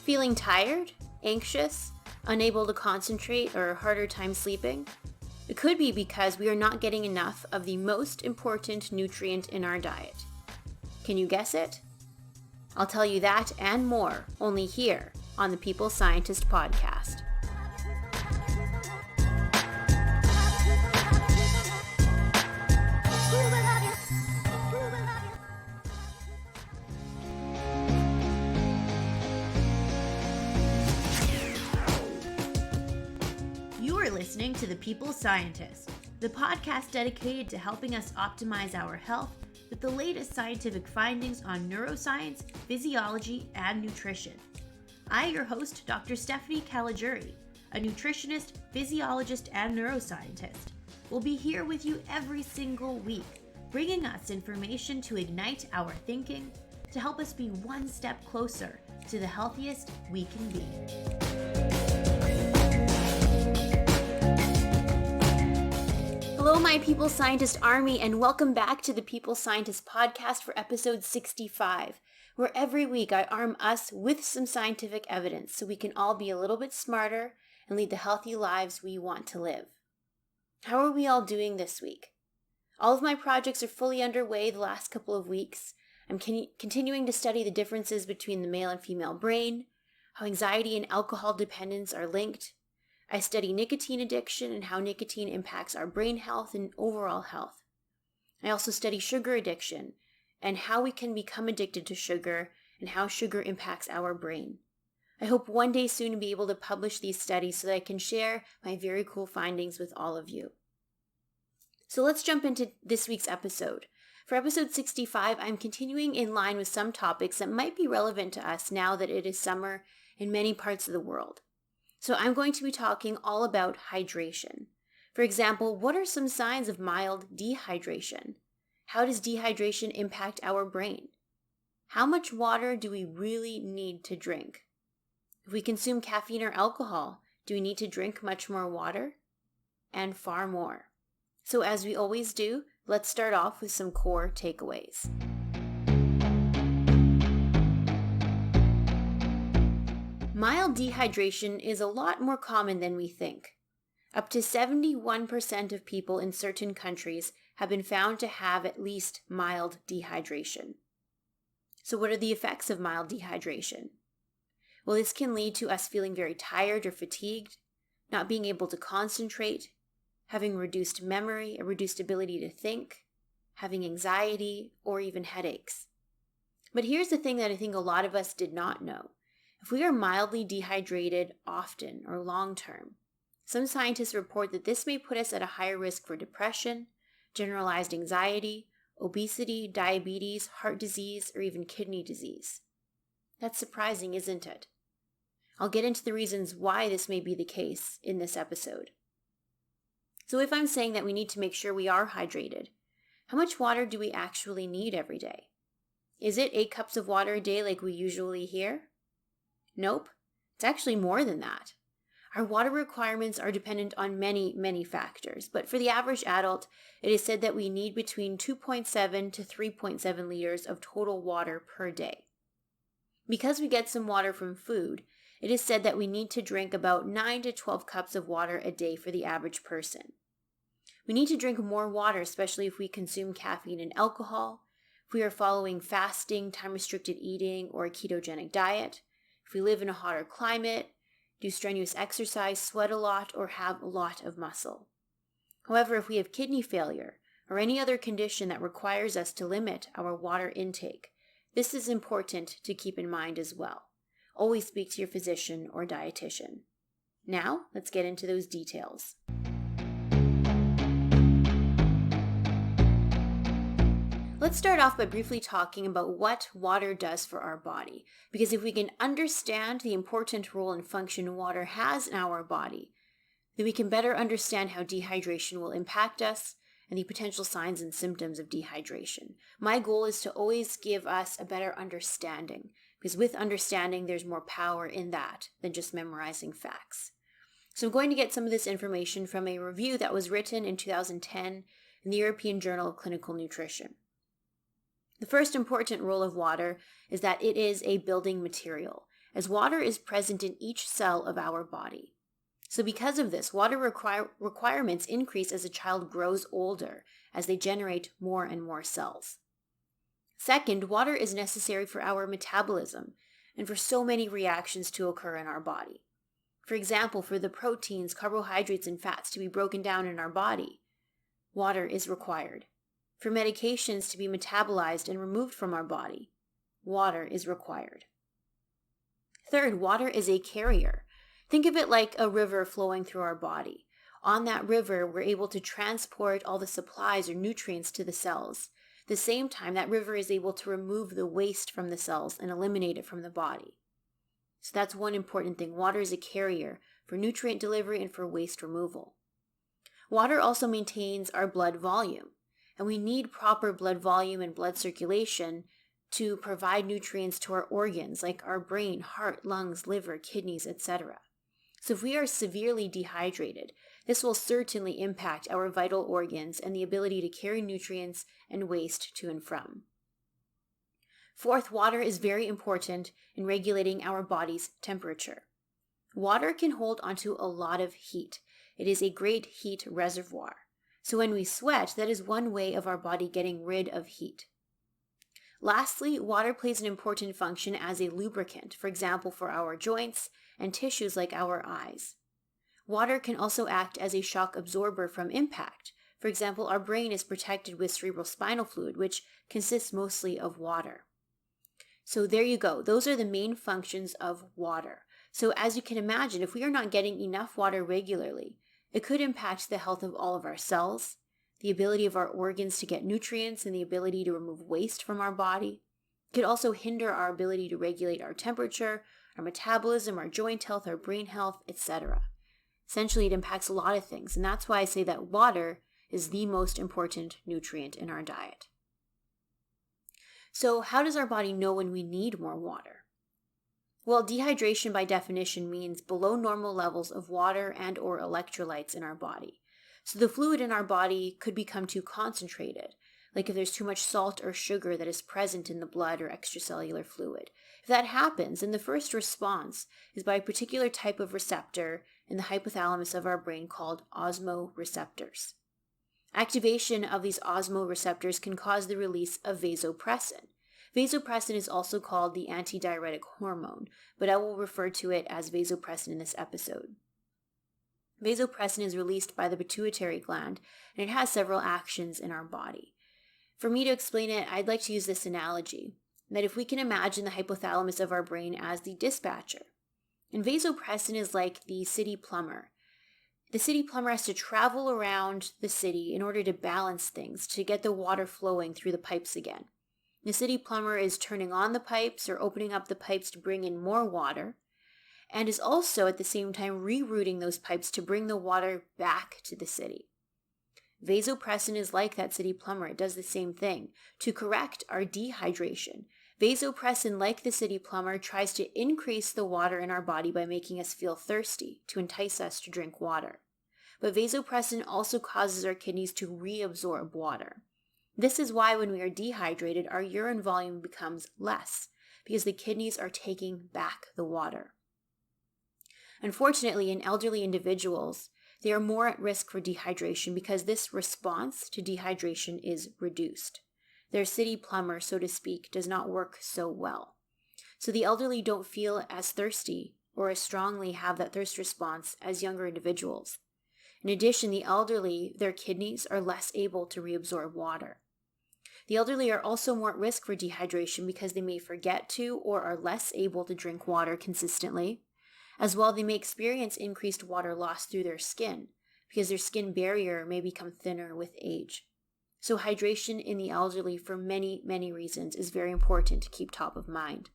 Feeling tired, anxious, unable to concentrate, or harder time sleeping? It could be because we are not getting enough of the most important nutrient in our diet. Can you guess it? I'll tell you that and more only here on the People Scientist podcast. You are listening to The People Scientist, the podcast dedicated to helping us optimize our health with the latest scientific findings on neuroscience, physiology, and nutrition. I, your host, Dr. Stephanie Caligiuri, a nutritionist, physiologist, and neuroscientist, will be here with you every single week, bringing us information to ignite our thinking, to help us be one step closer to the healthiest we can be. Hello, my People Scientist Army, and welcome back to the People Scientist podcast for episode 65, where every week I arm us with some scientific evidence so we can all be a little bit smarter and lead the healthy lives we want to live. How are we all doing this week? All of my projects are fully underway the last couple of weeks. I'm continuing to study the differences between the male and female brain, how anxiety and alcohol dependence are linked. I study nicotine addiction and how nicotine impacts our brain health and overall health. I also study sugar addiction and how we can become addicted to sugar and how sugar impacts our brain. I hope one day soon to be able to publish these studies so that I can share my very cool findings with all of you. So let's jump into this week's episode. For episode 65, I'm continuing in line with some topics that might be relevant to us now that it is summer in many parts of the world. So I'm going to be talking all about hydration. For example, what are some signs of mild dehydration? How does dehydration impact our brain? How much water do we really need to drink? If we consume caffeine or alcohol, do we need to drink much more water? And far more. So as we always do, let's start off with some core takeaways. Mild dehydration is a lot more common than we think. Up to 71% of people in certain countries have been found to have at least mild dehydration. So what are the effects of mild dehydration? Well, this can lead to us feeling very tired or fatigued, not being able to concentrate, having reduced memory, a reduced ability to think, having anxiety, or even headaches. But here's the thing that I think a lot of us did not know. If we are mildly dehydrated often or long term, some scientists report that this may put us at a higher risk for depression, generalized anxiety, obesity, diabetes, heart disease, or even kidney disease. That's surprising, isn't it? I'll get into the reasons why this may be the case in this episode. So if I'm saying that we need to make sure we are hydrated, how much water do we actually need every day? Is it 8 cups of water a day like we usually hear? Nope, it's actually more than that. Our water requirements are dependent on many factors, but for the average adult, it is said that we need between 2.7 to 3.7 liters of total water per day. Because we get some water from food, it is said that we need to drink about 9 to 12 cups of water a day for the average person. We need to drink more water, especially if we consume caffeine and alcohol, if we are following fasting, time-restricted eating, or a ketogenic diet, if we live in a hotter climate, do strenuous exercise, sweat a lot, or have a lot of muscle. However, if we have kidney failure or any other condition that requires us to limit our water intake, this is important to keep in mind as well. Always speak to your physician or dietitian. Now, let's get into those details. Let's start off by briefly talking about what water does for our body, because if we can understand the important role and function water has in our body, then we can better understand how dehydration will impact us and the potential signs and symptoms of dehydration. My goal is to always give us a better understanding, because with understanding, there's more power in that than just memorizing facts. So I'm going to get some of this information from a review that was written in 2010 in the European Journal of Clinical Nutrition. The first important role of water is that it is a building material, as water is present in each cell of our body. So because of this, water requirements increase as a child grows older, as they generate more and more cells. Second, water is necessary for our metabolism and for so many reactions to occur in our body. For example, for the proteins, carbohydrates, and fats to be broken down in our body, water is required. For medications to be metabolized and removed from our body, water is required. Third, water is a carrier. Think of it like a river flowing through our body. On that river, we're able to transport all the supplies or nutrients to the cells. At the same time, that river is able to remove the waste from the cells and eliminate it from the body. So that's one important thing. Water is a carrier for nutrient delivery and for waste removal. Water also maintains our blood volume, and we need proper blood volume and blood circulation to provide nutrients to our organs like our brain, heart, lungs, liver, kidneys, etc. So if we are severely dehydrated, this will certainly impact our vital organs and the ability to carry nutrients and waste to and from. Fourth, water is very important in regulating our body's temperature. Water can hold onto a lot of heat. It is a great heat reservoir. So when we sweat, that is one way of our body getting rid of heat. Lastly, water plays an important function as a lubricant, for example, for our joints and tissues like our eyes. Water can also act as a shock absorber from impact. For example, our brain is protected with cerebrospinal fluid, which consists mostly of water. So there you go. Those are the main functions of water. So as you can imagine, if we are not getting enough water regularly, it could impact the health of all of our cells, the ability of our organs to get nutrients, and the ability to remove waste from our body. It could also hinder our ability to regulate our temperature, our metabolism, our joint health, our brain health, etc. Essentially, it impacts a lot of things, and that's why I say that water is the most important nutrient in our diet. So how does our body know when we need more water? Well, dehydration by definition means below normal levels of water and or electrolytes in our body. So the fluid in our body could become too concentrated, like if there's too much salt or sugar that is present in the blood or extracellular fluid. If that happens, then the first response is by a particular type of receptor in the hypothalamus of our brain called osmoreceptors. Activation of these osmoreceptors can cause the release of vasopressin. Vasopressin is also called the antidiuretic hormone, but I will refer to it as vasopressin in this episode. Vasopressin is released by the pituitary gland, and it has several actions in our body. For me to explain it, I'd like to use this analogy, that if we can imagine the hypothalamus of our brain as the dispatcher, and vasopressin is like the city plumber. The city plumber has to travel around the city in order to balance things, to get the water flowing through the pipes again. The city plumber is turning on the pipes or opening up the pipes to bring in more water, and is also at the same time rerouting those pipes to bring the water back to the city. Vasopressin is like that city plumber. It does the same thing. To correct our dehydration, vasopressin, like the city plumber, tries to increase the water in our body by making us feel thirsty, to entice us to drink water. But vasopressin also causes our kidneys to reabsorb water. This is why when we are dehydrated, our urine volume becomes less, because the kidneys are taking back the water. Unfortunately, in elderly individuals, they are more at risk for dehydration because this response to dehydration is reduced. Their city plumber, so to speak, does not work so well. So the elderly don't feel as thirsty or as strongly have that thirst response as younger individuals. In addition, the elderly, their kidneys are less able to reabsorb water. The elderly are also more at risk for dehydration because they may forget to or are less able to drink water consistently. As well, they may experience increased water loss through their skin because their skin barrier may become thinner with age. So hydration in the elderly, for many, many reasons, is very important to keep top of mind.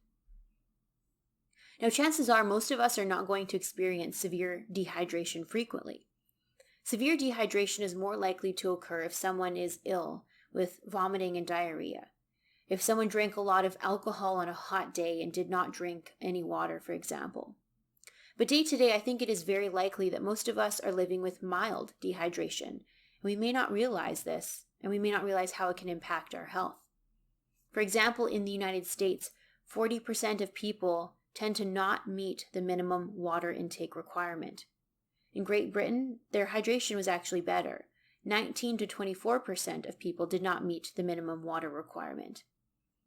Now, chances are most of us are not going to experience severe dehydration frequently. Severe dehydration is more likely to occur if someone is ill with vomiting and diarrhea. If someone drank a lot of alcohol on a hot day and did not drink any water, for example. But day to day, I think it is very likely that most of us are living with mild dehydration. We may not realize this, and we may not realize how it can impact our health. For example, in the United States, 40% of people tend to not meet the minimum water intake requirement. In Great Britain, their hydration was actually better. 19 to 24% of people did not meet the minimum water requirement.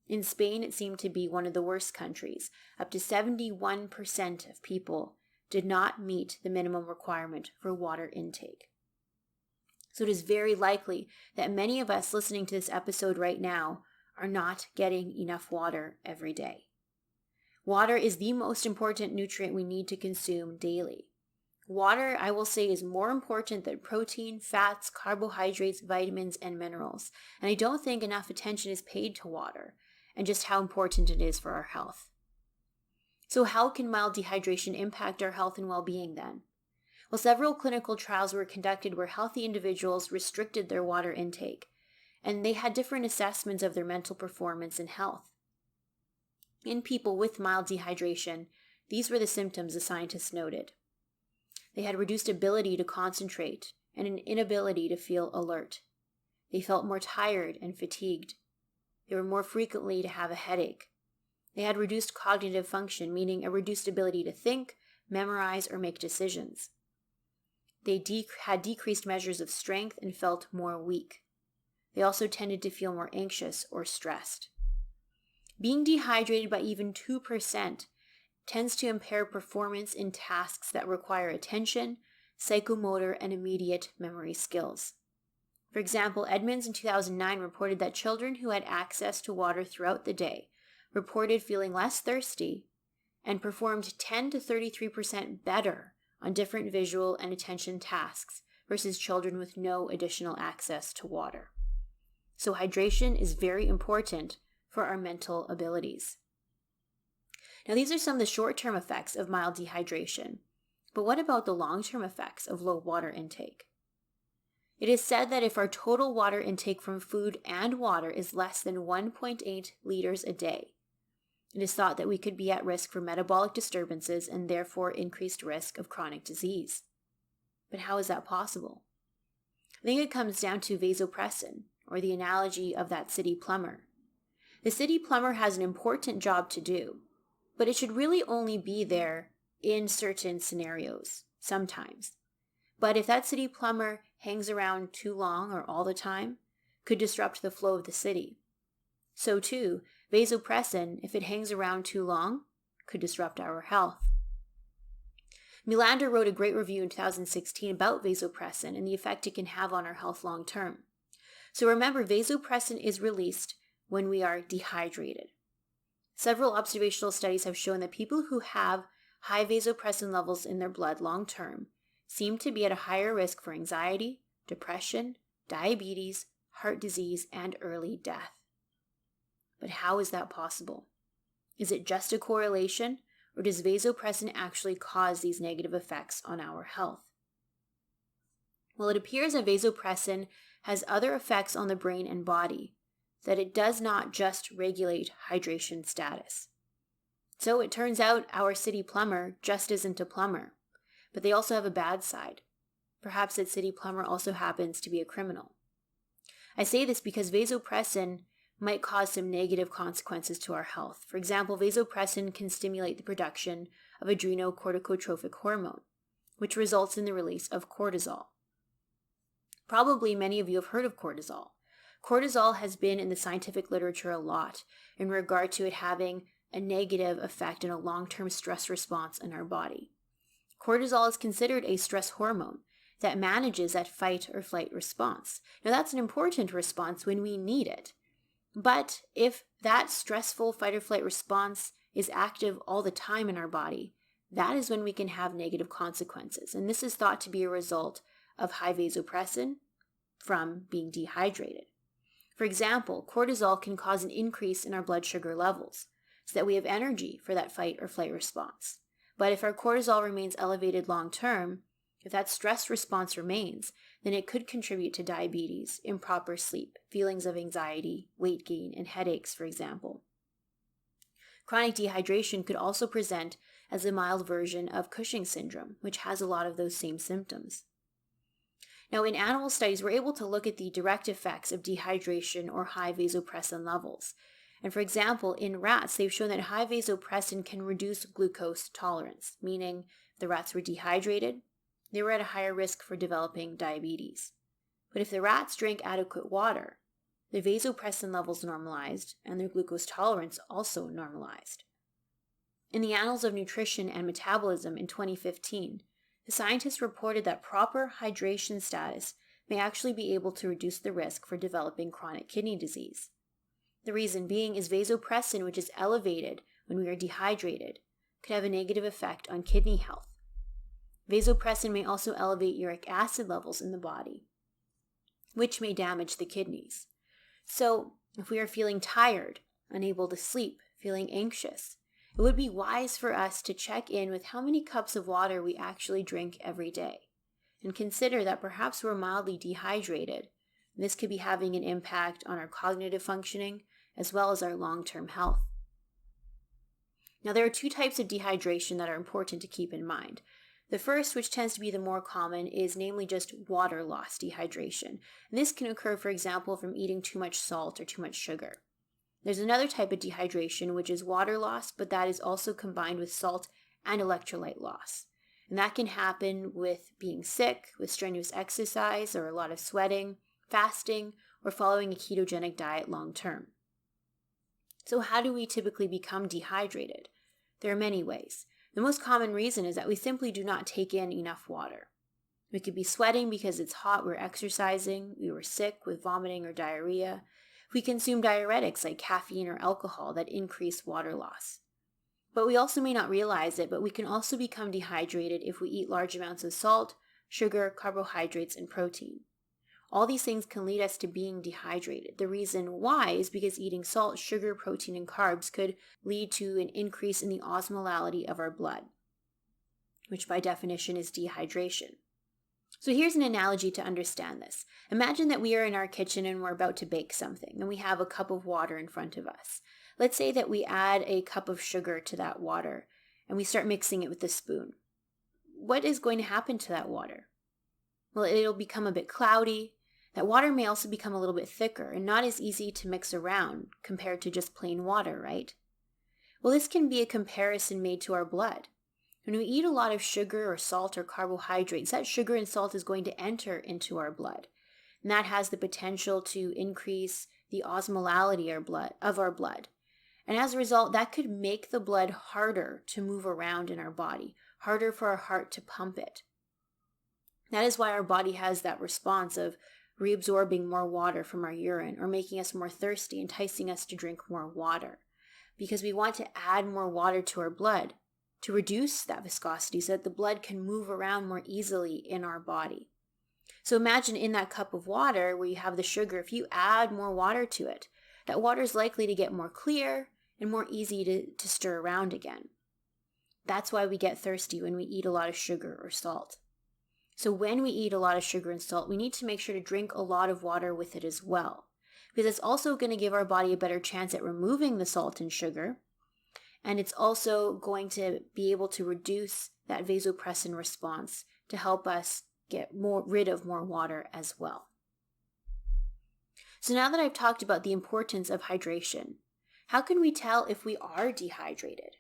In Spain, it seemed to be one of the worst countries. Up to 71% of people did not meet the minimum requirement for water intake. So it is very likely that many of us listening to this episode right now are not getting enough water every day. Water is the most important nutrient we need to consume daily. Water, I will say, is more important than protein, fats, carbohydrates, vitamins, and minerals. And I don't think enough attention is paid to water and just how important it is for our health. So how can mild dehydration impact our health and well-being then? Well, several clinical trials were conducted where healthy individuals restricted their water intake, and they had different assessments of their mental performance and health. In people with mild dehydration, these were the symptoms the scientists noted. They had reduced ability to concentrate and an inability to feel alert. They felt more tired and fatigued. They were more frequently to have a headache. They had reduced cognitive function, meaning a reduced ability to think, memorize, or make decisions. They had decreased measures of strength and felt more weak. They also tended to feel more anxious or stressed. Being dehydrated by even 2% tends to impair performance in tasks that require attention, psychomotor, and immediate memory skills. For example, Edmonds in 2009 reported that children who had access to water throughout the day reported feeling less thirsty and performed 10 to 33% better on different visual and attention tasks versus children with no additional access to water. So hydration is very important for our mental abilities. Now, these are some of the short-term effects of mild dehydration, but what about the long-term effects of low water intake? It is said that if our total water intake from food and water is less than 1.8 liters a day, it is thought that we could be at risk for metabolic disturbances and therefore increased risk of chronic disease. But how is that possible? I think it comes down to vasopressin, or the analogy of that city plumber. The city plumber has an important job to do, but it should really only be there in certain scenarios, sometimes. But if that city plumber hangs around too long or all the time, could disrupt the flow of the city. So too, vasopressin, if it hangs around too long, could disrupt our health. Melander wrote a great review in 2016 about vasopressin and the effect it can have on our health long term. So remember, vasopressin is released when we are dehydrated. Several observational studies have shown that people who have high vasopressin levels in their blood long term seem to be at a higher risk for anxiety, depression, diabetes, heart disease, and early death. But how is that possible? Is it just a correlation, or does vasopressin actually cause these negative effects on our health? Well, it appears that vasopressin has other effects on the brain and body, that it does not just regulate hydration status. So it turns out our city plumber just isn't a plumber, but they also have a bad side. Perhaps that city plumber also happens to be a criminal. I say this because vasopressin might cause some negative consequences to our health. For example, vasopressin can stimulate the production of adrenocorticotropic hormone, which results in the release of cortisol. Probably many of you have heard of cortisol. Cortisol has been in the scientific literature a lot in regard to it having a negative effect and a long-term stress response in our body. Cortisol is considered a stress hormone that manages that fight or flight response. Now, that's an important response when we need it. But if that stressful fight or flight response is active all the time in our body, that is when we can have negative consequences. And this is thought to be a result of high vasopressin from being dehydrated. For example, cortisol can cause an increase in our blood sugar levels so that we have energy for that fight or flight response. But if our cortisol remains elevated long term, if that stress response remains, then it could contribute to diabetes, improper sleep, feelings of anxiety, weight gain, and headaches, for example. Chronic dehydration could also present as a mild version of Cushing's syndrome, which has a lot of those same symptoms. Now, in animal studies, we're able to look at the direct effects of dehydration or high vasopressin levels. And for example, in rats, they've shown that high vasopressin can reduce glucose tolerance, meaning if the rats were dehydrated, they were at a higher risk for developing diabetes. But if the rats drank adequate water, the vasopressin levels normalized and their glucose tolerance also normalized. In the Annals of Nutrition and Metabolism in 2015, the scientists reported that proper hydration status may actually be able to reduce the risk for developing chronic kidney disease. The reason being is vasopressin, which is elevated when we are dehydrated, could have a negative effect on kidney health. Vasopressin may also elevate uric acid levels in the body, which may damage the kidneys. So, if we are feeling tired, unable to sleep, feeling anxious, it would be wise for us to check in with how many cups of water we actually drink every day, and consider that perhaps we're mildly dehydrated. This could be having an impact on our cognitive functioning as well as our long-term health. Now, there are two types of dehydration that are important to keep in mind. The first, which tends to be the more common, is namely just water loss dehydration. And this can occur, for example, from eating too much salt or too much sugar. There's another type of dehydration, which is water loss, but that is also combined with salt and electrolyte loss. And that can happen with being sick, with strenuous exercise or a lot of sweating, fasting, or following a ketogenic diet long term. So how do we typically become dehydrated? There are many ways. The most common reason is that we simply do not take in enough water. We could be sweating because it's hot, we're exercising, we were sick with vomiting or diarrhea. We consume diuretics like caffeine or alcohol that increase water loss. But we also may not realize it, but we can also become dehydrated if we eat large amounts of salt, sugar, carbohydrates, and protein. All these things can lead us to being dehydrated. The reason why is because eating salt, sugar, protein, and carbs could lead to an increase in the osmolality of our blood, which by definition is dehydration. So here's an analogy to understand this. Imagine that we are in our kitchen and we're about to bake something, and we have a cup of water in front of us. Let's say that we add a cup of sugar to that water, and we start mixing it with a spoon. What is going to happen to that water? Well, it'll become a bit cloudy. That water may also become a little bit thicker and not as easy to mix around compared to just plain water, right? Well, this can be a comparison made to our blood. When we eat a lot of sugar or salt or carbohydrates, that sugar and salt is going to enter into our blood. And that has the potential to increase the osmolality of our blood. And as a result, that could make the blood harder to move around in our body, harder for our heart to pump it. That is why our body has that response of reabsorbing more water from our urine or making us more thirsty, enticing us to drink more water. Because we want to add more water to our blood to reduce that viscosity so that the blood can move around more easily in our body. So imagine in that cup of water where you have the sugar, if you add more water to it, that water is likely to get more clear and more easy to stir around again. That's why we get thirsty when we eat a lot of sugar or salt. So when we eat a lot of sugar and salt, we need to make sure to drink a lot of water with it as well, because it's also going to give our body a better chance at removing the salt and sugar, and it's also going to be able to reduce that vasopressin response to help us get rid of more water as well. So now that I've talked about the importance of hydration, how can we tell if we are dehydrated?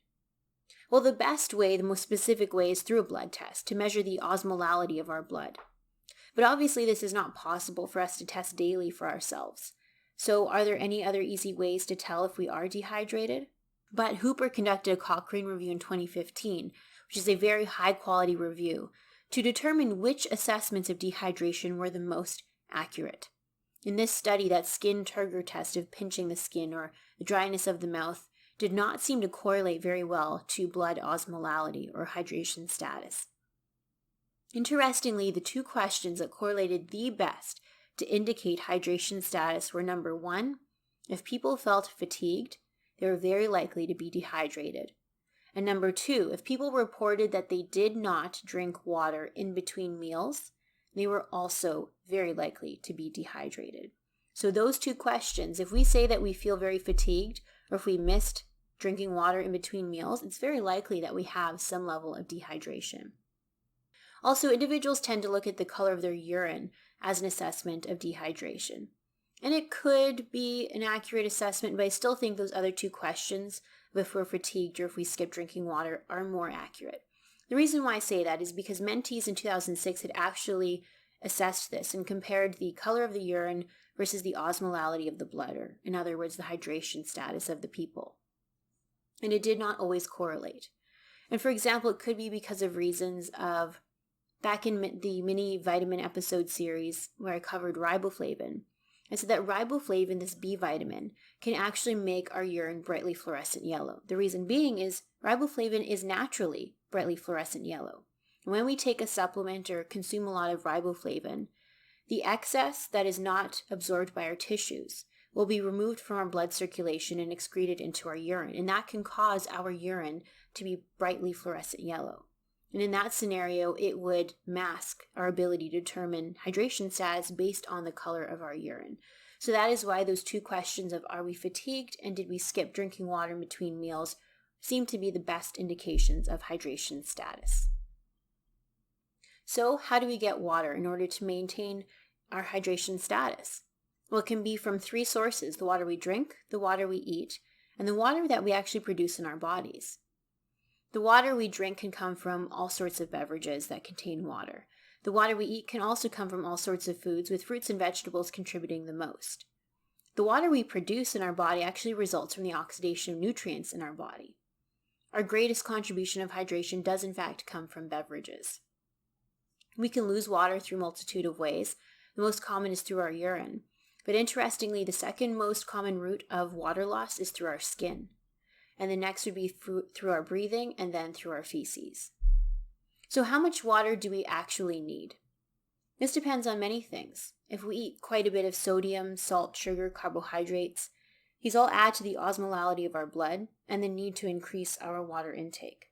Well, the best way, the most specific way, is through a blood test to measure the osmolality of our blood. But obviously this is not possible for us to test daily for ourselves. So are there any other easy ways to tell if we are dehydrated? But Hooper conducted a Cochrane review in 2015, which is a very high-quality review, to determine which assessments of dehydration were the most accurate. In this study, that skin turgor test of pinching the skin or the dryness of the mouth did not seem to correlate very well to blood osmolality or hydration status. Interestingly, the two questions that correlated the best to indicate hydration status were number 1, if people felt fatigued, they were very likely to be dehydrated. And number 2, if people reported that they did not drink water in between meals, they were also very likely to be dehydrated. So those two questions, if we say that we feel very fatigued, or if we missed drinking water in between meals, it's very likely that we have some level of dehydration. Also, individuals tend to look at the color of their urine as an assessment of dehydration. And it could be an accurate assessment, but I still think those other two questions, if we're fatigued or if we skip drinking water, are more accurate. The reason why I say that is because mentees in 2006 had actually assessed this and compared the color of the urine versus the osmolality of the blood, or in other words, the hydration status of the people. And it did not always correlate. And for example, it could be because of reasons of, back in the mini vitamin episode series where I covered riboflavin, I said that riboflavin, this B vitamin, can actually make our urine brightly fluorescent yellow. The reason being is riboflavin is naturally brightly fluorescent yellow. And when we take a supplement or consume a lot of riboflavin, the excess that is not absorbed by our tissues will be removed from our blood circulation and excreted into our urine. And that can cause our urine to be brightly fluorescent yellow. And in that scenario, it would mask our ability to determine hydration status based on the color of our urine. So that is why those two questions of are we fatigued and did we skip drinking water in between meals seem to be the best indications of hydration status. So how do we get water in order to maintain our hydration status? Well, it can be from three sources: the water we drink, the water we eat, and the water that we actually produce in our bodies. The water we drink can come from all sorts of beverages that contain water. The water we eat can also come from all sorts of foods, with fruits and vegetables contributing the most. The water we produce in our body actually results from the oxidation of nutrients in our body. Our greatest contribution of hydration does in fact come from beverages. We can lose water through a multitude of ways. The most common is through our urine. But interestingly, the second most common route of water loss is through our skin. And the next would be through our breathing, and then through our feces. So how much water do we actually need? This depends on many things. If we eat quite a bit of sodium, salt, sugar, carbohydrates, these all add to the osmolality of our blood and the need to increase our water intake.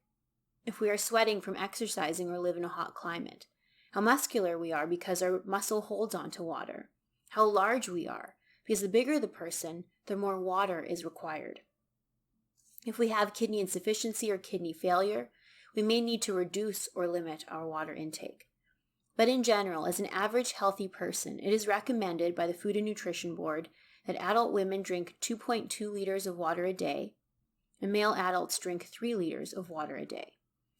If we are sweating from exercising or live in a hot climate, how muscular we are because our muscle holds onto water, how large we are, because the bigger the person, the more water is required. If we have kidney insufficiency or kidney failure, we may need to reduce or limit our water intake. But in general, as an average healthy person, it is recommended by the Food and Nutrition Board that adult women drink 2.2 liters of water a day, and male adults drink 3 liters of water a day.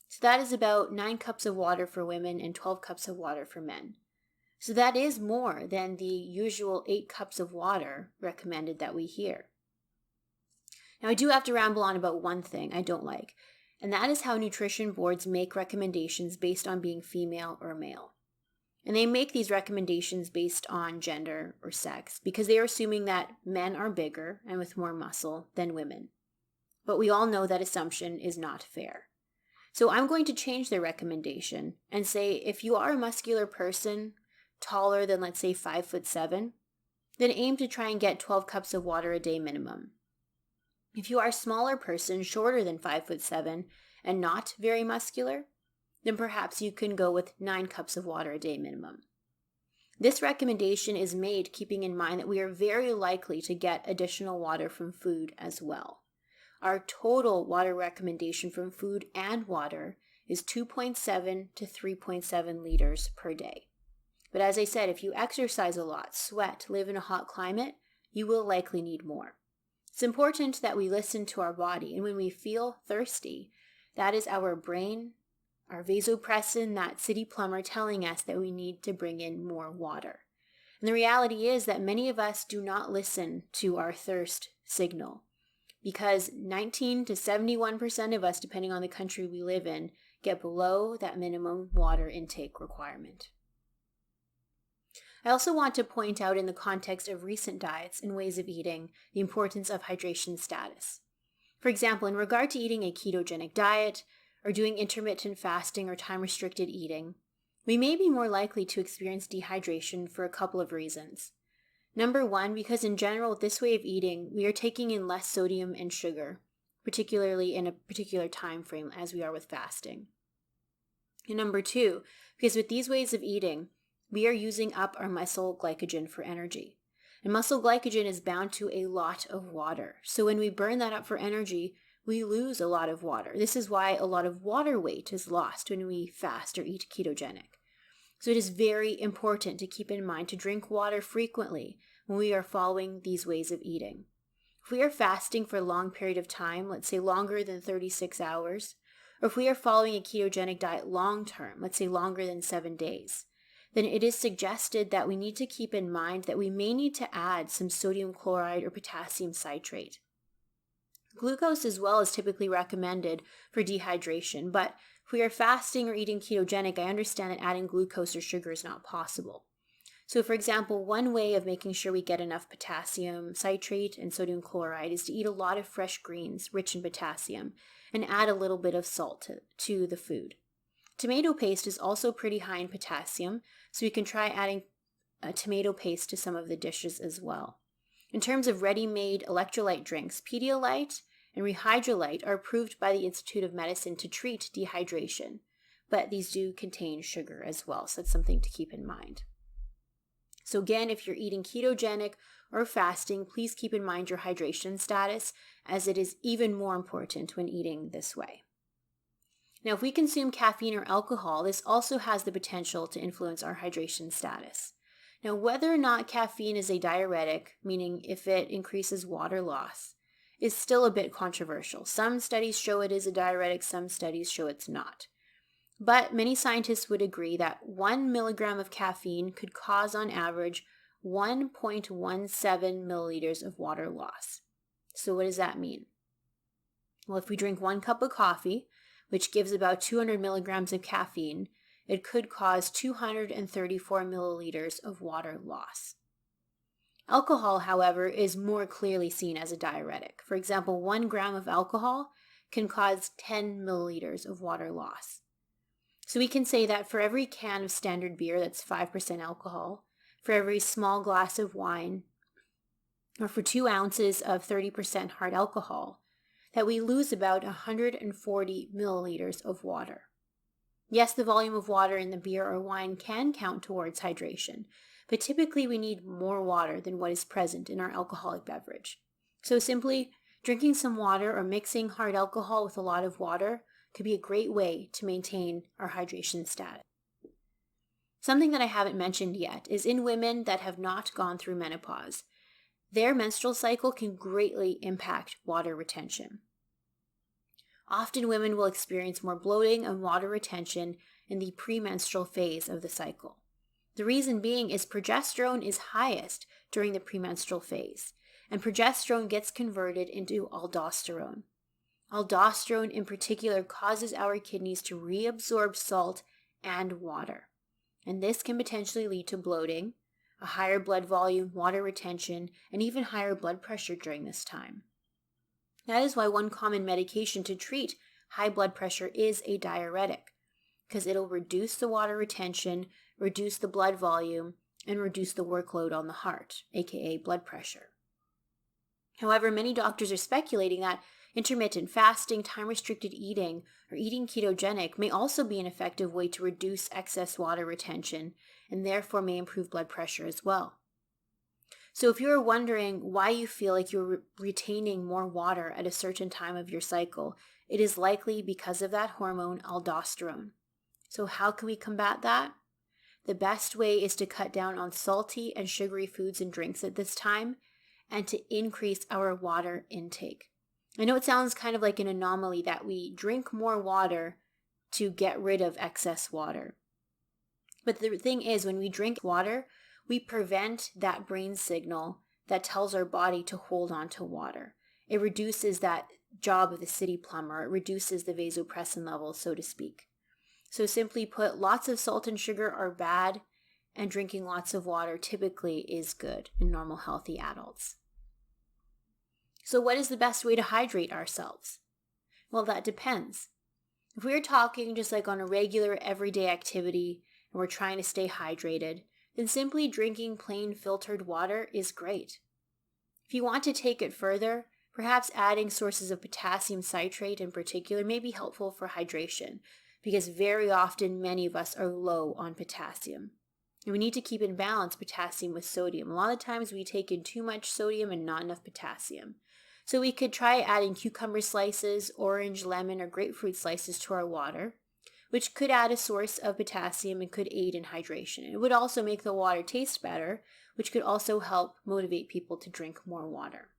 So that is about 9 cups of water for women and 12 cups of water for men. So that is more than the usual 8 cups of water recommended that we hear. Now, I do have to ramble on about one thing I don't like, and that is how nutrition boards make recommendations based on being female or male. And they make these recommendations based on gender or sex because they are assuming that men are bigger and with more muscle than women. But we all know that assumption is not fair. So I'm going to change their recommendation and say if you are a muscular person, taller than let's say 5'7", then aim to try and get 12 cups of water a day minimum. If you are a smaller person, shorter than 5'7", and not very muscular, then perhaps you can go with 9 cups of water a day minimum. This recommendation is made keeping in mind that we are very likely to get additional water from food as well. Our total water recommendation from food and water is 2.7 to 3.7 liters per day. But as I said, if you exercise a lot, sweat, live in a hot climate, you will likely need more. It's important that we listen to our body, and when we feel thirsty, that is our brain, our vasopressin, that city plumber telling us that we need to bring in more water. And the reality is that many of us do not listen to our thirst signal because 19 to 71% of us, depending on the country we live in, get below that minimum water intake requirement. I also want to point out in the context of recent diets and ways of eating the importance of hydration status. For example, in regard to eating a ketogenic diet or doing intermittent fasting or time-restricted eating, we may be more likely to experience dehydration for a couple of reasons. Number one, because in general with this way of eating, we are taking in less sodium and sugar, particularly in a particular time frame as we are with fasting. And number two, because with these ways of eating, we are using up our muscle glycogen for energy. And muscle glycogen is bound to a lot of water. So when we burn that up for energy, we lose a lot of water. This is why a lot of water weight is lost when we fast or eat ketogenic. So it is very important to keep in mind to drink water frequently, when we are following these ways of eating. If we are fasting for a long period of time, let's say longer than 36 hours, or if we are following a ketogenic diet long term, let's say longer than 7 days, then it is suggested that we need to keep in mind that we may need to add some sodium chloride or potassium citrate. Glucose as well is typically recommended for dehydration, but if we are fasting or eating ketogenic, I understand that adding glucose or sugar is not possible. So for example, one way of making sure we get enough potassium citrate and sodium chloride is to eat a lot of fresh greens rich in potassium and add a little bit of salt to the food. Tomato paste is also pretty high in potassium, so we can try adding tomato paste to some of the dishes as well. In terms of ready-made electrolyte drinks, Pedialyte and Rehydralyte are approved by the Institute of Medicine to treat dehydration, but these do contain sugar as well, so that's something to keep in mind. So again, if you're eating ketogenic or fasting, please keep in mind your hydration status, as it is even more important when eating this way. Now, if we consume caffeine or alcohol, this also has the potential to influence our hydration status. Now, whether or not caffeine is a diuretic, meaning if it increases water loss, is still a bit controversial. Some studies show it is a diuretic, some studies show it's not. But many scientists would agree that 1 milligram of caffeine could cause on average 1.17 milliliters of water loss. So what does that mean? Well, if we drink 1 cup of coffee, which gives about 200 milligrams of caffeine, it could cause 234 milliliters of water loss. Alcohol, however, is more clearly seen as a diuretic. For example, 1 gram of alcohol can cause 10 milliliters of water loss. So we can say that for every can of standard beer that's 5% alcohol, for every small glass of wine, or for 2 ounces of 30% hard alcohol, that we lose about 140 milliliters of water. Yes, the volume of water in the beer or wine can count towards hydration, but typically we need more water than what is present in our alcoholic beverage. So simply drinking some water or mixing hard alcohol with a lot of water could be a great way to maintain our hydration status. Something that I haven't mentioned yet is in women that have not gone through menopause, their menstrual cycle can greatly impact water retention. Often women will experience more bloating and water retention in the premenstrual phase of the cycle. The reason being is progesterone is highest during the premenstrual phase, and progesterone gets converted into aldosterone. Aldosterone in particular causes our kidneys to reabsorb salt and water, and this can potentially lead to bloating, a higher blood volume, water retention, and even higher blood pressure during this time. That is why one common medication to treat high blood pressure is a diuretic, because it'll reduce the water retention, reduce the blood volume, and reduce the workload on the heart, aka blood pressure. However, many doctors are speculating that intermittent fasting, time-restricted eating, or eating ketogenic may also be an effective way to reduce excess water retention and therefore may improve blood pressure as well. So if you are wondering why you feel like you're retaining more water at a certain time of your cycle, it is likely because of that hormone aldosterone. So how can we combat that? The best way is to cut down on salty and sugary foods and drinks at this time and to increase our water intake. I know it sounds kind of like an anomaly that we drink more water to get rid of excess water. But the thing is, when we drink water, we prevent that brain signal that tells our body to hold on to water. It reduces that job of the city plumber. It reduces the vasopressin levels, so to speak. So simply put, lots of salt and sugar are bad, and drinking lots of water typically is good in normal, healthy adults. So what is the best way to hydrate ourselves? Well, that depends. If we are talking just like on a regular everyday activity and we're trying to stay hydrated, then simply drinking plain filtered water is great. If you want to take it further, perhaps adding sources of potassium citrate in particular may be helpful for hydration, because very often many of us are low on potassium. And we need to keep in balance potassium with sodium. A lot of times we take in too much sodium and not enough potassium. So we could try adding cucumber slices, orange, lemon, or grapefruit slices to our water. which could add a source of potassium and could aid in hydration. It would also make the water taste better, which could also help motivate people to drink more water.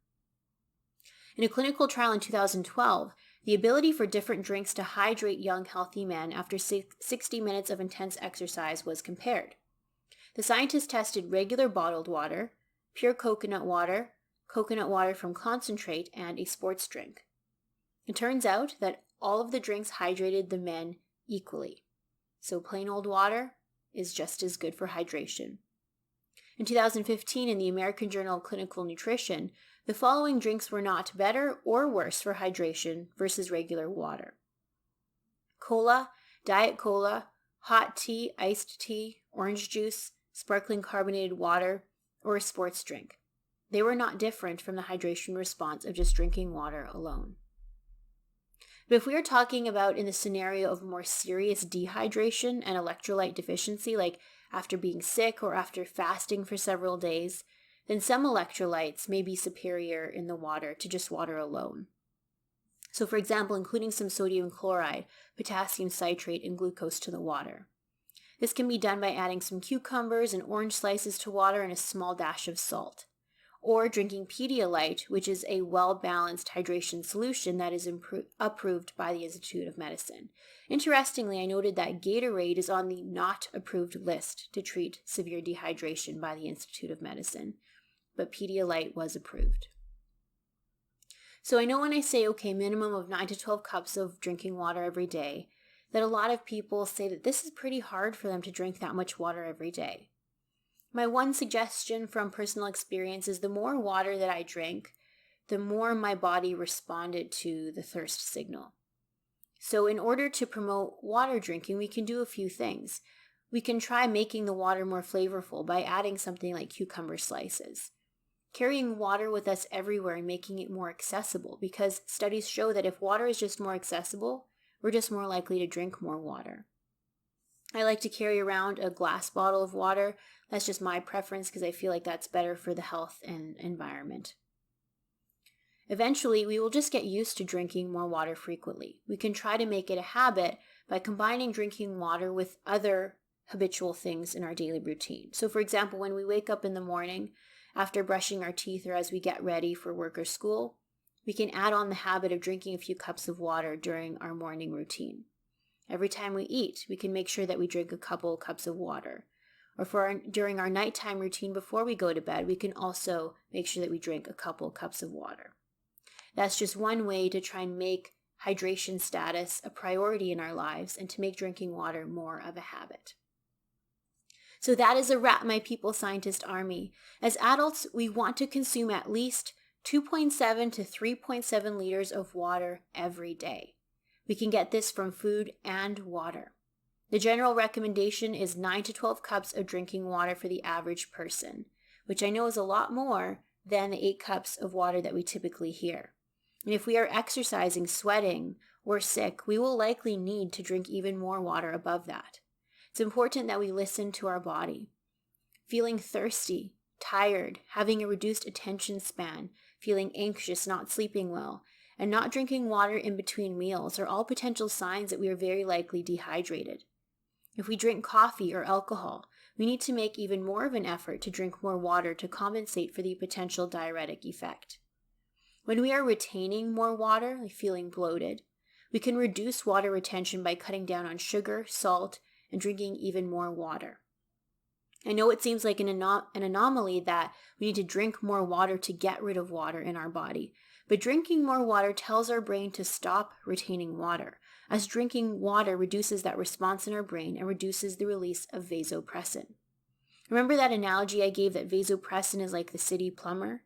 In a clinical trial in 2012, the ability for different drinks to hydrate young, healthy men after 60 minutes of intense exercise was compared. The scientists tested regular bottled water, pure coconut water from concentrate, and a sports drink. It turns out that all of the drinks hydrated the men equally. So plain old water is just as good for hydration. In 2015, in the American Journal of Clinical Nutrition, the following drinks were not better or worse for hydration versus regular water: cola, diet cola, hot tea, iced tea, orange juice, sparkling carbonated water, or a sports drink. They were not different from the hydration response of just drinking water alone. But if we are talking about in the scenario of more serious dehydration and electrolyte deficiency, like after being sick or after fasting for several days, then some electrolytes may be superior in the water to just water alone. So for example, including some sodium chloride, potassium citrate, and glucose to the water. This can be done by adding some cucumbers and orange slices to water and a small dash of salt. Or drinking Pedialyte, which is a well-balanced hydration solution that is approved by the Institute of Medicine. Interestingly, I noted that Gatorade is on the not approved list to treat severe dehydration by the Institute of Medicine, but Pedialyte was approved. So I know when I say, okay, minimum of 9 to 12 cups of drinking water every day, that a lot of people say that this is pretty hard for them to drink that much water every day. My one suggestion from personal experience is the more water that I drank, the more my body responded to the thirst signal. So in order to promote water drinking, we can do a few things. We can try making the water more flavorful by adding something like cucumber slices. Carrying water with us everywhere and making it more accessible, because studies show that if water is just more accessible, we're just more likely to drink more water. I like to carry around a glass bottle of water. That's just my preference because I feel like that's better for the health and environment. Eventually, we will just get used to drinking more water frequently. We can try to make it a habit by combining drinking water with other habitual things in our daily routine. So for example, when we wake up in the morning, after brushing our teeth or as we get ready for work or school, we can add on the habit of drinking a few cups of water during our morning routine. Every time we eat, we can make sure that we drink a couple cups of water. Or during our nighttime routine before we go to bed, we can also make sure that we drink a couple cups of water. That's just one way to try and make hydration status a priority in our lives and to make drinking water more of a habit. So that is a wrap, my people scientist army. As adults, we want to consume at least 2.7 to 3.7 liters of water every day. We can get this from food and water. The general recommendation is 9 to 12 cups of drinking water for the average person, which I know is a lot more than the 8 cups of water that we typically hear. And if we are exercising, sweating, or sick, we will likely need to drink even more water above that. It's important that we listen to our body. Feeling thirsty, tired, having a reduced attention span, feeling anxious, not sleeping well, and not drinking water in between meals are all potential signs that we are very likely dehydrated. If we drink coffee or alcohol, we need to make even more of an effort to drink more water to compensate for the potential diuretic effect. When we are retaining more water, like feeling bloated, we can reduce water retention by cutting down on sugar, salt, and drinking even more water. I know it seems like an anomaly that we need to drink more water to get rid of water in our body, but drinking more water tells our brain to stop retaining water, as drinking water reduces that response in our brain and reduces the release of vasopressin. Remember that analogy I gave that vasopressin is like the city plumber?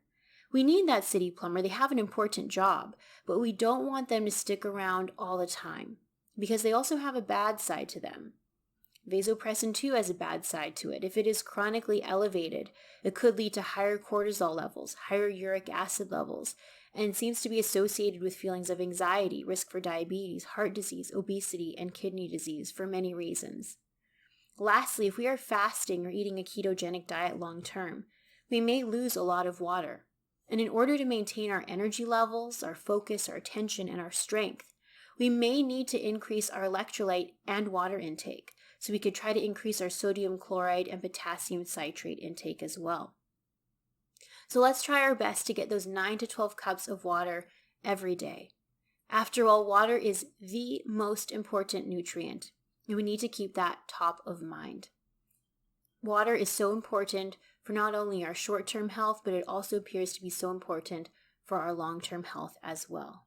We need that city plumber. They have an important job, but we don't want them to stick around all the time because they also have a bad side to them. Vasopressin too has a bad side to it. If it is chronically elevated, it could lead to higher cortisol levels, higher uric acid levels, and seems to be associated with feelings of anxiety, risk for diabetes, heart disease, obesity, and kidney disease for many reasons. Lastly, if we are fasting or eating a ketogenic diet long term, we may lose a lot of water. And in order to maintain our energy levels, our focus, our attention, and our strength, we may need to increase our electrolyte and water intake. So we could try to increase our sodium chloride and potassium citrate intake as well. So let's try our best to get those 9 to 12 cups of water every day. After all, water is the most important nutrient, and we need to keep that top of mind. Water is so important for not only our short-term health, but it also appears to be so important for our long-term health as well.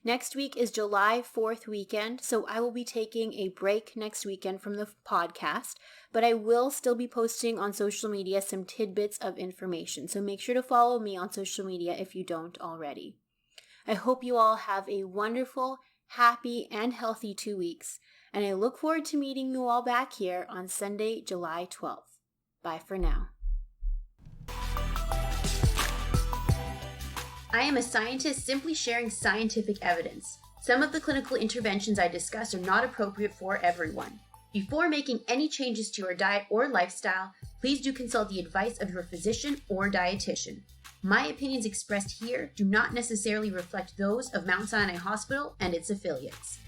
Next week is July 4th weekend, so I will be taking a break next weekend from the podcast, but I will still be posting on social media some tidbits of information, so make sure to follow me on social media if you don't already. I hope you all have a wonderful, happy, and healthy 2 weeks, and I look forward to meeting you all back here on Sunday, July 12th. Bye for now. I am a scientist simply sharing scientific evidence. Some of the clinical interventions I discuss are not appropriate for everyone. Before making any changes to your diet or lifestyle, please do consult the advice of your physician or dietitian. My opinions expressed here do not necessarily reflect those of Mount Sinai Hospital and its affiliates.